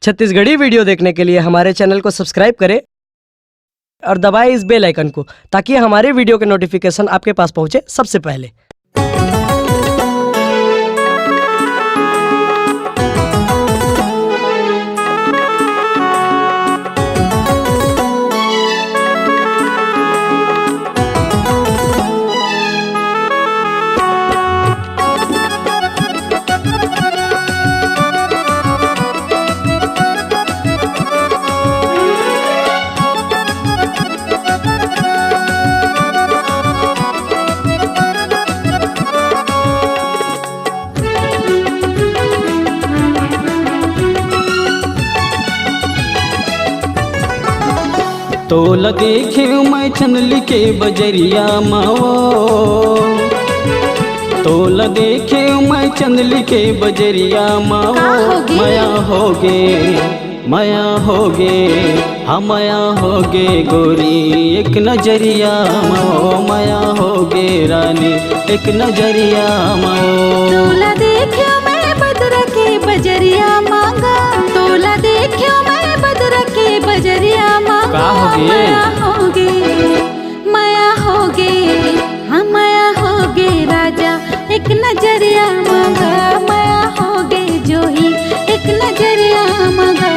Chhattisgarhi video देखने के लिए हमारे चैनल को सब्सक्राइब करें और दबाएं इस बेल आइकन को, ताकि हमारे वीडियो के नोटिफिकेशन आपके पास पहुंचे सबसे पहले। तोला देखे मैं चंदली के बजरिया माओ, तोला देखे मैं चंदली के बजरिया माओ। माया होगे माया होगे हाँ माया होगे गोरी एक नजरिया माओ। माया होगे रानी एक नजरिया माओ। तोला देखे मैं बदरा के बजरिया मांगा, तोला देखे मैं बदरा के बजरिया मांगा। माया होगे माया होगे हाँ माया होगे राजा एक नजरिया मांगा। माया होगे जो ही एक नजरिया मांगा।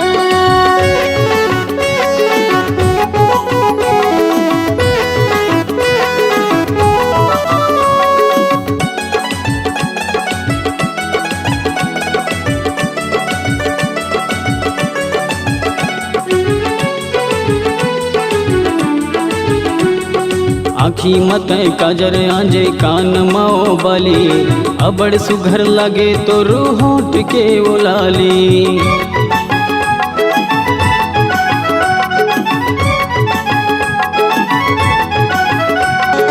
आँखी मत काजर आंजे कान माओ बाली, अबड़ सुघर लगे तो होठ के उलाली।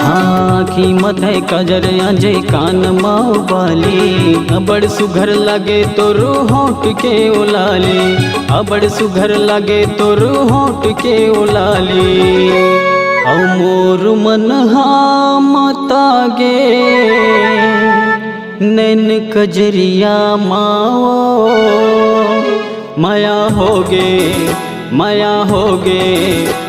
आँखी मत काजर आंजे कान माओ बाली, अबड़ सुघर लगे तो होठ के उलाली। अबड़ सुघर लगे तो होठ के उलाली। औ मोर मन हाँ मतागे नैन कजरिया माओ। माया होगे माया होगे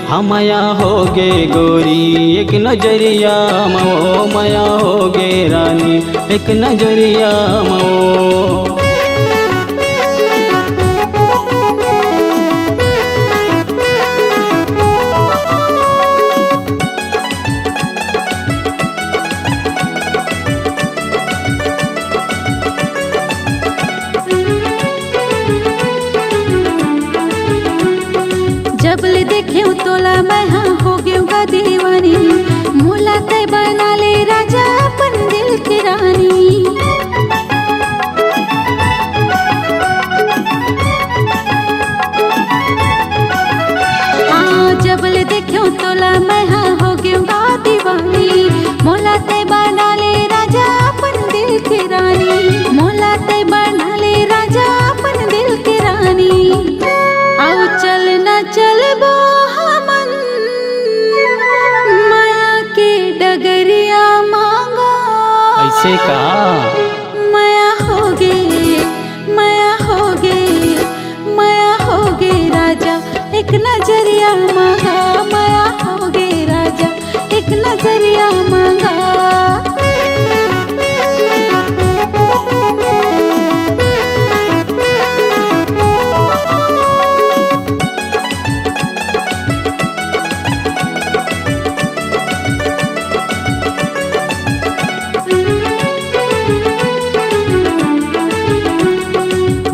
हाँ माया होगे गोरी एक नजरिया माओ। माया होगे रानी एक नजरिया माओ। जब ले देखे तोला मैं हाँ हो गयूँगा दीवानी। मोला तय बना ले राजा अपन दिल की रानी। हाँ जब ले देखे तोला मैं हाँ हो गयूँगा दीवानी। मोला तय बना ले राजा अपन दिल की रानी। मोला तय बना ले राजा अपन दिल की रानी। आओ चल न चलबो हमन माया के डगरिया मांगा। ऐसे कहा माया होगे माया होगे माया होगे राजा एक नजरिया मांगा। माया होगे राजा एक नजरिया मांगा।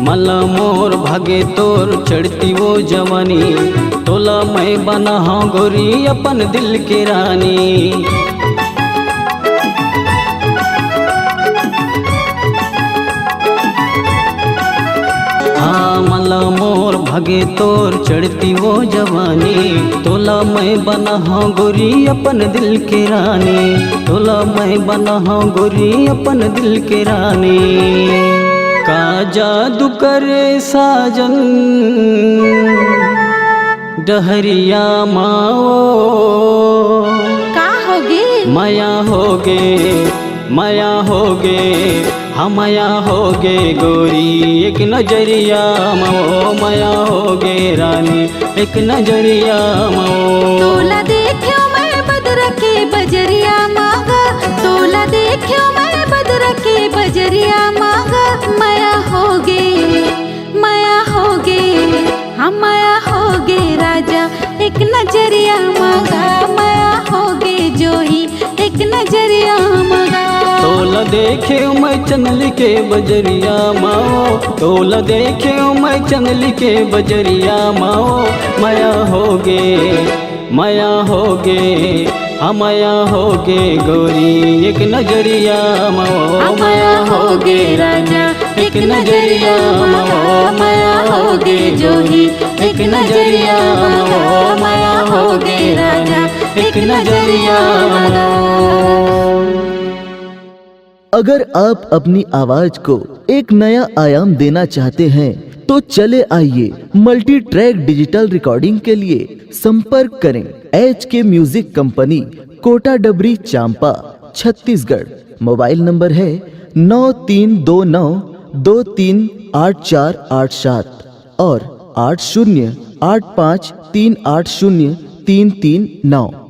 मला मोर भागे तोर चढ़ती वो जवानी। तोला मैं बना हाँ गोरी अपन दिल की रानी। हाँ मला मोर भागे तोर चढ़ती वो जवानी। तोला मैं बना हाँ गोरी अपन दिल की रानी। तोला मैं बना हाँ गोरी अपन दिल की रानी। का जादू करे साजन डहरिया माओ। का होगे माया होगे माया होगे हम माया होगे गोरी एक नजरिया मो माया रानी एक नजरिया माओ। तोला देखियो मैं बदर के बजरिया मांगा, तोला देखियो मैं बदर के बजरिया मांगा। माया होगे, माया होगे, हम माया होगे राजा एक नजरिया मांगा। माया होगे जो ही एक नजरिया मांगा। तोला देखे मैं चंदली के बजरिया माओ, तोला देखे मैं चंदली के बजरिया माओ। माया होगे, माया होगे, माया होगे गोरी एक नजरिया माओ। माया होगे राजा एक नजरिया मांगा। माया होगे जो ही एक नजरिया मांगा। माया होगे राजा एक नजरिया मांगा। अगर आप अपनी आवाज को एक नया आयाम देना चाहते हैं तो चले आइए मल्टी ट्रैक डिजिटल रिकॉर्डिंग के लिए संपर्क करें HK म्यूजिक कंपनी, कोटा डबरी, चांपा, छत्तीसगढ़। मोबाइल नंबर है 9329238487 और 8085380339।